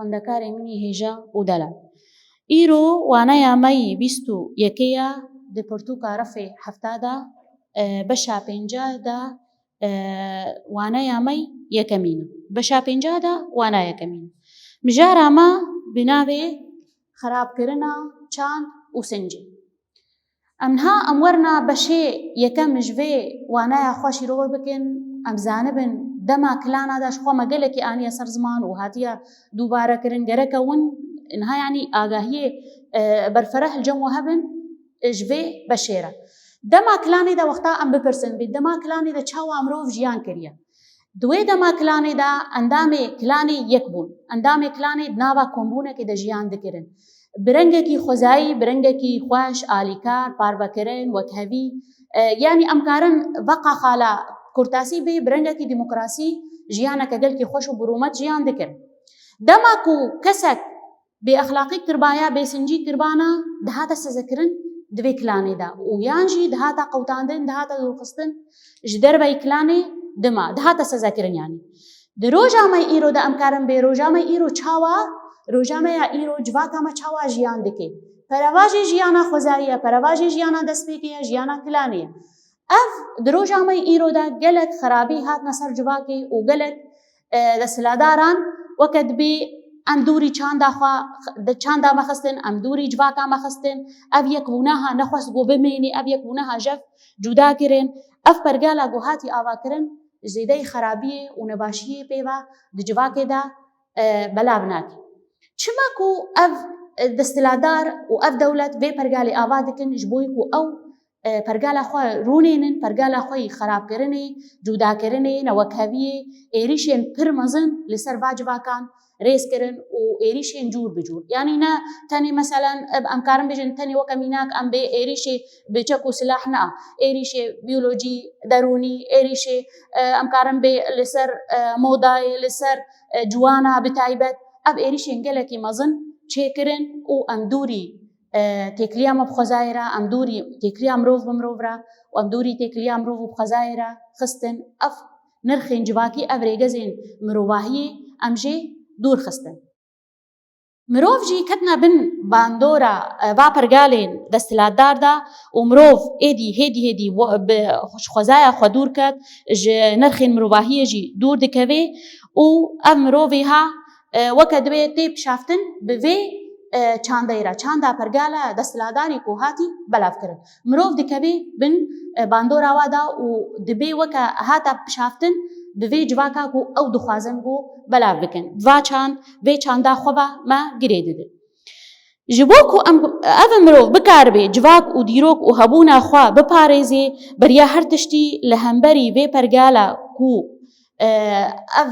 خوندەکاری منی هێژە و دەلال ئیرۆ وانەیە مەی 21ەیە دپرتووکە ڕەفێ هەفتادا بەشا پێنجادا وانەیە مەی یەکەمینە بەشا پێنجادا وانە یەکەمینە مژارامە بناوێ خراپکردنە چاند و سنجی ئەمها ئەموەرنا بەشێ یەکەم مژوێ وانایە خۆشی ڕۆوە بکەن ئەمزانبن دەما کلاناداش خۆمە گەلێکی ئانیە سەر زمان و هاتیە دووبارەکردن گەرەکەون ئنها یعنی ئاگاهیە بەرفەرە هەلجەموە هەبن ژوێ بەشێرە دەما کلانێدا وەختا ئەم بپرسن بێت دەما کلانێدا چاوا مرۆڤ ژیان کردیە دوێ دەما کلانێدا ئەندامێ کلانی یەک بوون ئەندامێ کلانێ ناوا کۆمبوونێکی دەژیان دەکردن برنگێکی خۆزایی برنگێکی خوۆش ئالیکار پاربەکردن وەکهەوی یعنی ئەمکارن بەقا خالا کورتاسی بێ برنگێکی دیموکراسی ژیانەکە گەلکی خۆش و برومەت ژیان دەکرد دەماک و کەسێک بێ ئەخلاقی کردبایە بێسنجی کردبانە دەهاتە سەزەکردن دوێ کلانێدا و یانژی دەهاتە قەوتاندن دەهاتە دوورخستن ji دەربەی کلانێ دما دەهاتە سەزەکردنیانی درۆژامەی ئیرۆدا ئەمکارن بێ ڕۆژامەی ئیرۆ چاوە ڕۆژامەیە ئیرۆ جواتامە چاوا ژیان دەکەی پەرەواژی ژیانە خۆزاییە پەرەواژی ژیانە دەستپێکیە ژیانە کلانەیە ئەف درۆژامەی ئیرۆدا گەلک خرابی هاتنە سەر جوواکێ و گەلک دەسەلاداران وەکە دبێ ئەم دووری چاندا مەخستن ئەم دووری جواکا مەخستن ئەف یەکبوونەها نەخواست بۆ بمێنی ئەف یەکبوونەها ژەف جوداکردن ئەف پەرگالا گۆهاتی ئاواکردن زێدەی خرابیە و نەباشیە پێوە دجواکێدا بەلاو ناکە چمەک و ئەف دەستلادار و ئەف دەولەت بێ پەرگالی ئاوا دکن ji بۆی و ئەو پەرگالا خۆ ڕوونێنن پەرگالا خۆی خراپکردنێ جوداکردنێ نەوەکەویە ئێریشێن پر مەزن لەسەر ڤاجواکان رێزکردن و ئێریشێن جوور بجوور یعنی نە تەنی مەسەلەن ئەمکارم بێژن تەنی وەکە میناک ئەم بێ ئێریشێ بچەک و سلاح نە ئێریشێ بیۆلۆجی دەرونی ئێریشێ ئەمکارم بێ لەسەر مۆدای لەسەر جوانە بتایبەت ئەف ئێریشێن گەلێکی مەزن چێکردن و ئەم دووری تێکلیا مەبخۆزایرە ئەم دووری تێکلیا مرۆڤ بمرۆڤرە و ئەم دووری تێکلیا مرۆڤ و بخۆزایرە خستن ئەف نرخێن جواکی ئەف رێگەزێن مرۆڤاهیە ئەمژێ دوور خستن مرۆڤژی کەتنە بن باندۆرە با پەرگالێن دەستلاتداردا و مرۆڤ ئێدی هێدی خۆزایە خۆ دوور کات نرخێن مرۆڤاهیەژی دوور دکەوێ و ئەف مرۆڤێها وەکە دەبێت تێ پشافتن بڤێ چاندەیرە چاندا پەرگالە دەستلاداری کۆهاتی بەلافکردن مرۆڤ دکەوێ بن باندۆراوادا و دەبێ وەکە هاتە پشافتن بڤێ جواکاک و ئەو دخوازن بۆ بەلاو بکەن ڤا چاند vê çanda xwe ve me girê didin ji bo ku ev mirov bikarbê civak û dîrok û hebûna xwe biparêzê beriya her tiştî li hemberî vê pergala ku ev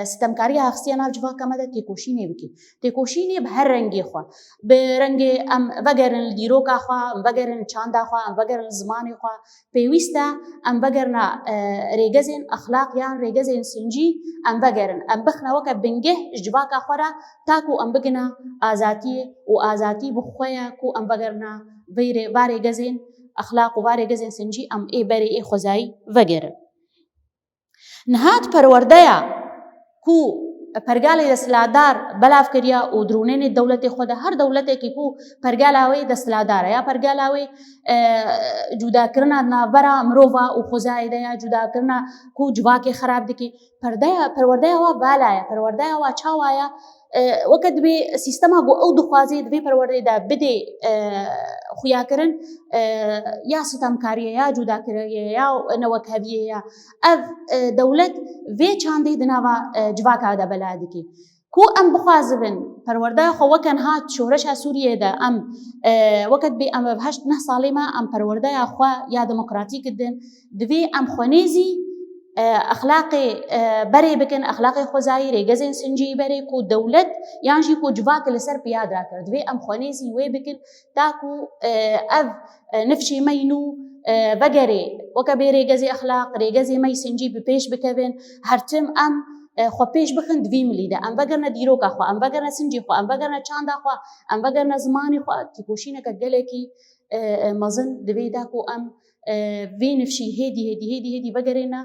sitemkariya hexistiya nav civaka me de têkoşînê bike têkoşînê bi her rengê xwe bi rengê em vegerin li dîroka xwe em vegerin li çanda xwe em vegerin li zimanê xwe pêwîst e em vegerina rêgezên exlaq yan rêgezên sincî em vegerin em bixne weke bingeh ji civaka xwe re ta ku em bigina azatiyê û azatî bi xwe ye ku em vegerina va rêgezên exlaq û va rêgezên sincî em ê berê ê xwezayî vegerin نهات پەروەردەیە کو پەرگالی دەسەلاتدار بەلاو کردیا و درونێنێ دەوڵەتێ خۆدا هەر دەوڵەتێکی کو پەرگالاوەی دەسەلاتدارە یا پەرگالاوەی جوداکردنا ناوبەرە مرۆڤە و خۆزاییدەیە جوداکردنا کو جواکێ خراپ دکێ پەروەردەیەوە بالایە پەروەردەیەوە چاوایە وەکە دەبێ سیستەما بۆ ئەو دخوازێ دەبێ پەروەردەیدا بدێ خویاکردن یا ستەمکاریە یا جوداکردنیە یا نەوەکەویە یا ئەv دەوڵەت vê çandê di nava civaka de bela dike ku em bixwazibin perwerdaya xwe wekan hat şoreşa Sûriyê de em weket bê em heşt neh salê me em perwerdaya xwe ya demokratîk didin divê em xwenêzî ئەخلاقی بەرێ بکەن ئەخلاقی خۆزایی رێگەزێن سنجی بەرێ و دەوڵەت یان ژی کۆ جوواکە لەسەر پیادرا کرد دوێ ئەم خۆنێزی وێ بکەن تاکو ئەv نفشی مەین و بەگەرێ وەکە بێ رێگەزی ئەخلاق رێگەزی مەی سنجی بپێش بکەوێن هەرچم ئەم خۆ پێش بخن دوی ملیدا ئەم بەگەرنە دیرۆکە خۆ ئەم بەگەرنە سنجی خۆ ئەم بەگەرنە چاندا خۆ ئەم بەگەرنە زمانی خۆ تیپۆشینەکە گەلێکی مەزن دەبێ داکو ئەم vê nifşî hêdî vegerêne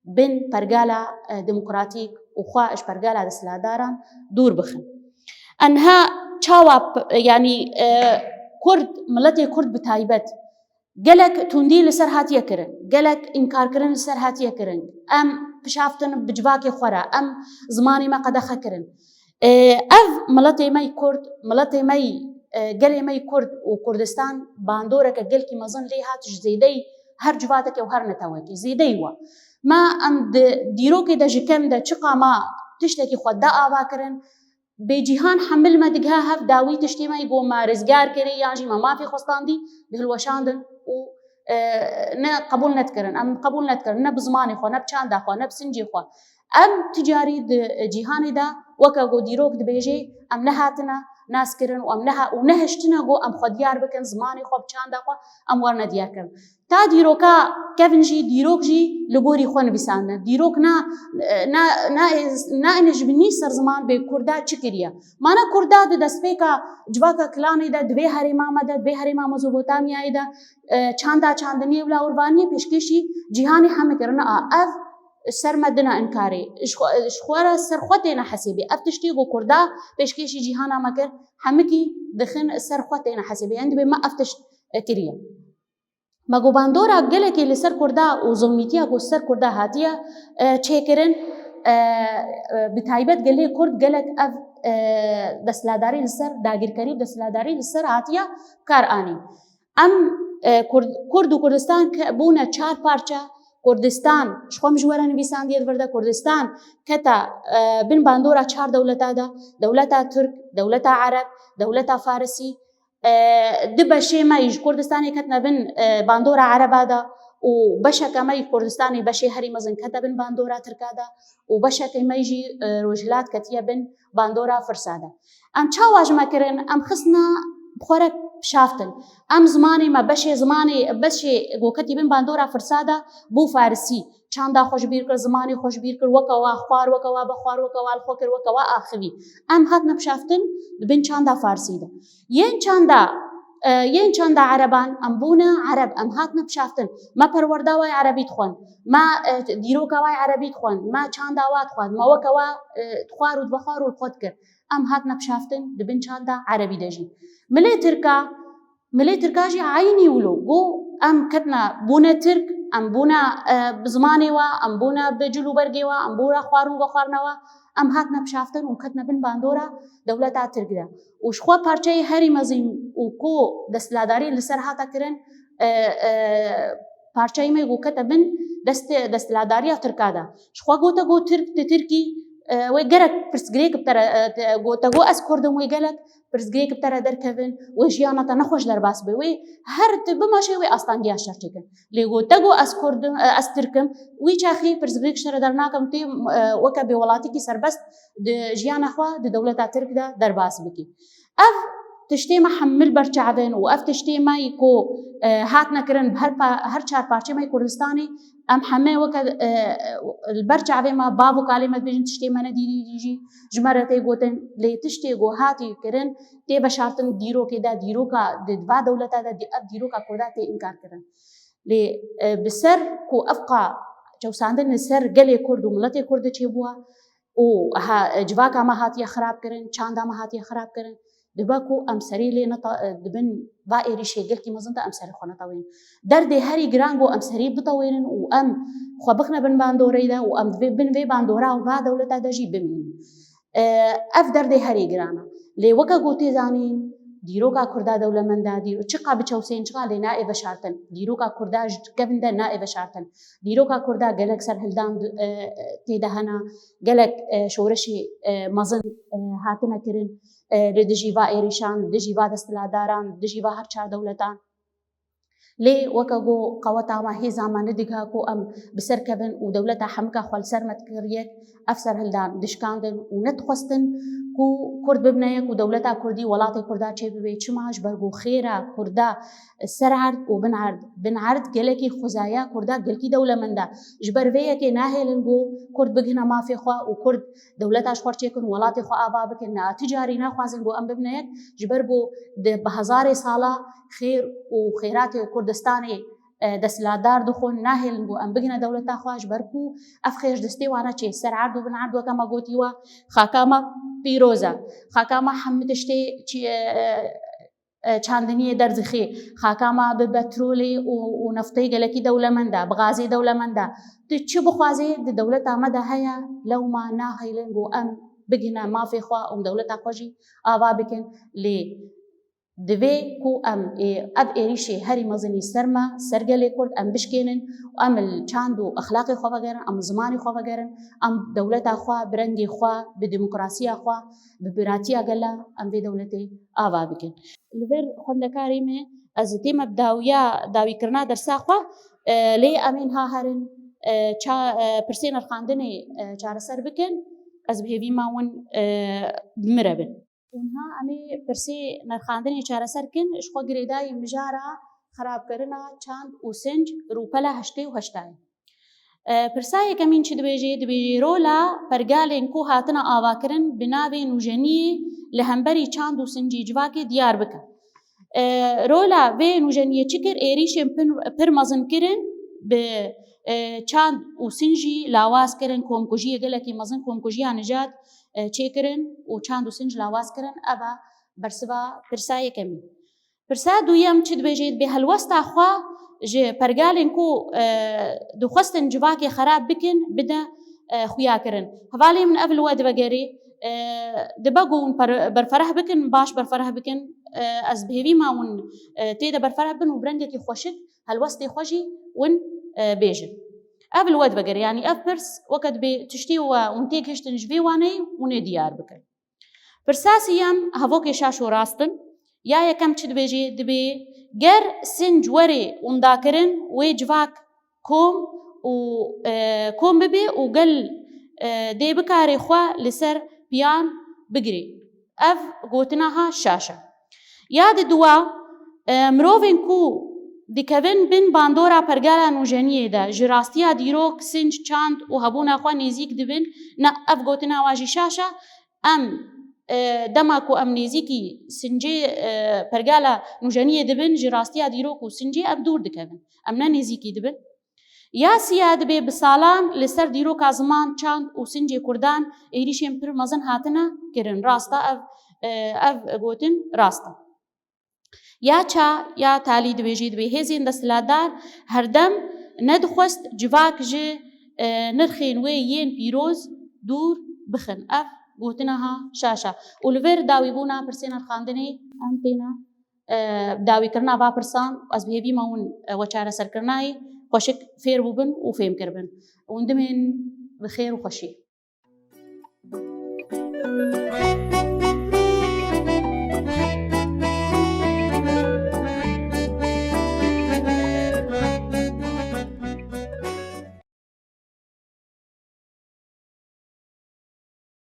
bin pergala demokratîk û xwe ji pergala desthilatdaran dûr bixin. أنها تشاوب يعني كرد ملتي كرد بتايبت قالك توندي لسر هاتيا كرن قالك إنكار كرن لسر هاتيا كرن أم بشافتن بجواكي خورا أم زماني ما قد خكرن أف ملتي ماي كرد ملتي ماي قالي ماي كرد وكردستان باندورك قلكي مظن لي هاتش زيدي هر جواتك وهر نتواكي زيدي وا ما أم ديروكي دا جكم دا چقا ما تشتكي خود دا آوا كرن بجيهان حمل ما دقها هف داوي تشتي ما يقوم ما رزقار كري يعني ما في خستان دي بهالوشاندن و نا قبول نتكرن أم قبول نتكرن نا بزماني خو نا بچاندا خو نا بسنجي خو أم تجاري جيهاني دا وكا قو ديروك دبيجي أم نهاتنا ناس كرن وأم نهشتنا قو أم خديار بكن زماني خو بچاندا خو أم ورنا ديار كرن تا ديروكا كيفنجي ديروك جي لغوري خون بيساندنا ديروك نا إنج بني سر زمان بكردا چكريا مانا كردا دسبيكا جواكا كلاني دا دوي هرماما دا دوي هرماما زوبوتاميا دا چاندني ولا أوربانية بيشكيشي جيهاني حمي كرنا أف سر مدنا إنكاري شخورا سر خوتينا حسيبي أف تشتيغو كردا بيشكيشي جيهانا مكر حمكي دخن سر خوتينا حسيبي عند بما أفتش كريا مگو باندورا گله که لسر کرده و زلمیتیا کو سر کرده هاتیا چه کرن بتایبت گله کرد گله اف دستلاداری لسر داگیرکاری دستلاداری لسر هاتیا کار آنی ام کرد و کردستان بونه چهار پارچه کردستان شخوام جوارا نویسان دید ورده کردستان کتا بن باندورا چهار دولتا دا دولتا ترک دولتا عرب دولتا فارسی دبشة ما يج كردستاني كتنا بن باندورا عربادا وبشا كما يج كردستاني بشي هري مزن كتا بن باندورا تركادا وبشا كما يجي رجلات كتيا بن باندورا فرسادا ام تشاواج ما كرن ام خصنا بخورك شافتن ام زماني ما بشي زماني بشي جو كتي بن باندورا فرسادا بو فارسي چاندا خوش بیر کر زمانی خوش بیر کر وکوا خوار وکوا بخوار وکوا الخوکر وکوا آخوی ام هات نبشافتن بن چاندا فارسی ده ين چاندا عربان ام بونا عرب ام هات نبشافتن ما پروردا وای عربی تخون ما دیروکا وای عربی تخون ما چاندا وات خوان ما وکوا تخوار و بخوار و خود کر ام هات نبشافتن بن چاندا عربی دجی ملي تركا جي عيني ولو جو ام كتنا بونا ترك ام بونا بزماني وا ام بونا بجلو برقي وا ام بونا خوارون وخوارنا وا ام هاتنا بشافتن وكتنا بن باندورا دولتا ترك دا وشخوا پارچه هري مزين وكو دستلاداري لسر هاتا كرن پارچه ما جو كتبن دستلاداري تركا دا شخوا گوتا جو تركي ويجرك برسجريك بترى جو أسكردم ويجلك برسجريك بترى دركفن وجيانا تنخوش درباس بوي هرت بما شيء وي أصلاً جيا شرتكن ليجو تجو أسكردم أستركم ويجاخي برسجريك شر درناكم تي وكبي ولاتي سربست جيانا خوا دولة ترك دا درباس بكي أف تشتي ما حمل برچعبن وأف تشتي ما يكو هاتنا كرن هر چار پارچه ما كردستاني ام حمه وك البرچعبه ما بابو كلمه بيجن تشتي ما نديجي جمرتي غوتن لي تشتي غو هاتي كرن تي بشارتن ديرو كدا ديروكا دبا دولتا دا ديروكا كرداتي انكار كرن لي بسر كو افقا جوساندن السر قلي كرد وملتي كرد تشيبوا و جواكا ما هاتي خراب كرن چاندا ما هاتي خراب كرن دباكو امسري لي نطا دبن بائري شي قلتي مزنت امسري خو نطوين دردي هري جرانغو امسري بطوين وام خو بخنا بن باندوريدا وام بن في باندورا وبا دولتا دجي بمين اف دردي هري جرانا لي وكا قوتي زانين ديروكا كردا دولة من دا ديرو چقا بچوسين چقا لي نائب شارتن ديروكا كردا قبن دا نائب شارتن ديروكا كردا قلق سر هلدان تيدهنا قلق شورشي مزن هاتنا كرن لدجيفا إيريشان دجيفا دستلاداران دجيفا هر چار دولتان لي وكاغو قوتا ما هي زمان دغها كو ام بسر كبن ودولتا حمكا خل سر متكريك افسر هلدان دشكاندن ونتخستن كو كرد ببنيك ودولتا كردي ولاتي كردا تشي بي تشماش برغو خيرا كردا سرعرد بنعرد قلكي خزايا كردا قلكي دولة من دا جبر فيكي ناهلنغو كرد بغنا ما في خوا وكرد دولتا شخورچيكن ولاتي خوا ابابكن تجاري ناخوازنغو ام ببنيك جبر بو بهزار سالا خير وخيرات كردستاني دەسەڵاتدار دخۆن ناهێڵن بۆ ئەم بگنە دەوڵەتا خوش بەرکو ئەف خێش دەستێ وانە چێ سەر عرض و بنعردوەکەمە گوتیوە خاکامە پیرۆزە خاکامە هەموو تشتێ چاندنیە دەرزخێ خاکامە بە بەترۆلێ و نەفتەی گەلەکی دەوڵەمەندە بغازی دەوڵەمەندە چ بخوازێ دەوڵەت ئامەدە هەیە لەوما ناهێڵن بۆ ئەم بگنە مافێ خوا ئەم دەوڵەتا خۆشی ئاوا بکەن لێ دەبێ کو ئەم ئەب ئێریشێ هەری مەزنی سەرمە سەرگەلێ کورد ئەم بشکێنن و ئەم چاند و ئەخلاقی خۆ بەگەرن ئەم زمانی خۆ بەگەرن ئەم دەوڵەتا خوا برەنگی خوا بە دیموکراسیا خوا بە براتیا گەلا ئەم بێ دەوڵەتێ ئاوا بکەن لەبەر خوندەکاری مێ ئەز تێمە بداویە داویکردنا دەرساخوا لێ ئەمین ها هەرن پرسێ نرخاندنێ چارەسەر بکەن ئەز بهێوی ماون بمرە بن اونها ئەمێ پرسێ نرخاندنێ چارەسەرکن شخوا گرێدای مژارە خراپکردنا چاند و سنج روپەلە هەشتێ و هەشتای پرسایەکەمین چ دەبێژێ دەبێژێ ڕۆلا پەرگالێن کو هاتنە ئاواکردن بناوێ نوژەنیە لە هەمبەری چاند و سنجی جواکێ دیار بکە ڕۆلا وێ نوژەنیە چ کرد ئێریشێن پر مەزنکردن بە چاند و سنجی لاوازکردن کۆمکوژیە گەلێکی مەزن کۆمکوژیە نەجات چێکردن و چاند و سنج لاوازکردن ئەبە بەرسبە پرسایەکەمی پرسا دوویەم چ دەبێژێت بێ هەلوەستا خوا ji pergalên ku dixwestin civakê xerab bikin bide xuyakirin. Hevalê min ev li we divegerê dibe ku hûn berfereh bikin baş berfereh bikin ez bihêvî ma hûn tê de berfereh bin û birengekî xweşik helwestê xwe jî hûn bêjin. Ev li we divegerê yanî ev pirs weke dibê tiştî we hûn têk hiştin ji vê waneyê hûn ê diyar bikin. Pirsa sîyem hevokê şaş û rastin ya yekem çi dibêjê dibê ger sinc werê undakirin wê civak kom bibe û gel dê bikarê xwe li ser piyan bigirê ev gotina ha şaş e ya di duwa mirovên ku dikevin bin bandora pergala nûjeniyê de ji rastiya dîrok sinc çand û hebûna xwe nêzik dibin ne ev gotina wa jî şaş e em dema ku em nêzîkî sincê pergala nûjeniyê dibin ji rastiya dîrok û sincê ev dûr dikevin em ne nêzîkî dibin ya siya dibê bi salan li ser dîroka ziman çand û sincê Kurdan êrişên pir mezin hatine kirin rasta ev gotin rast e ya ça ya talî dibêjî dibê hêzên desthilatdar herdem nedixwest civak ji nirxên wê yên pîroz dûr bixin ev gotina ha şaşa û li vêr dawîbûna pirsê nirxandinê em têne dawîkirina va pirsan ez bihêvî me hûn we çareserkirinayê xweşik fêr bûbin û fêmkir bin hûn dimên bi xêr û xweşî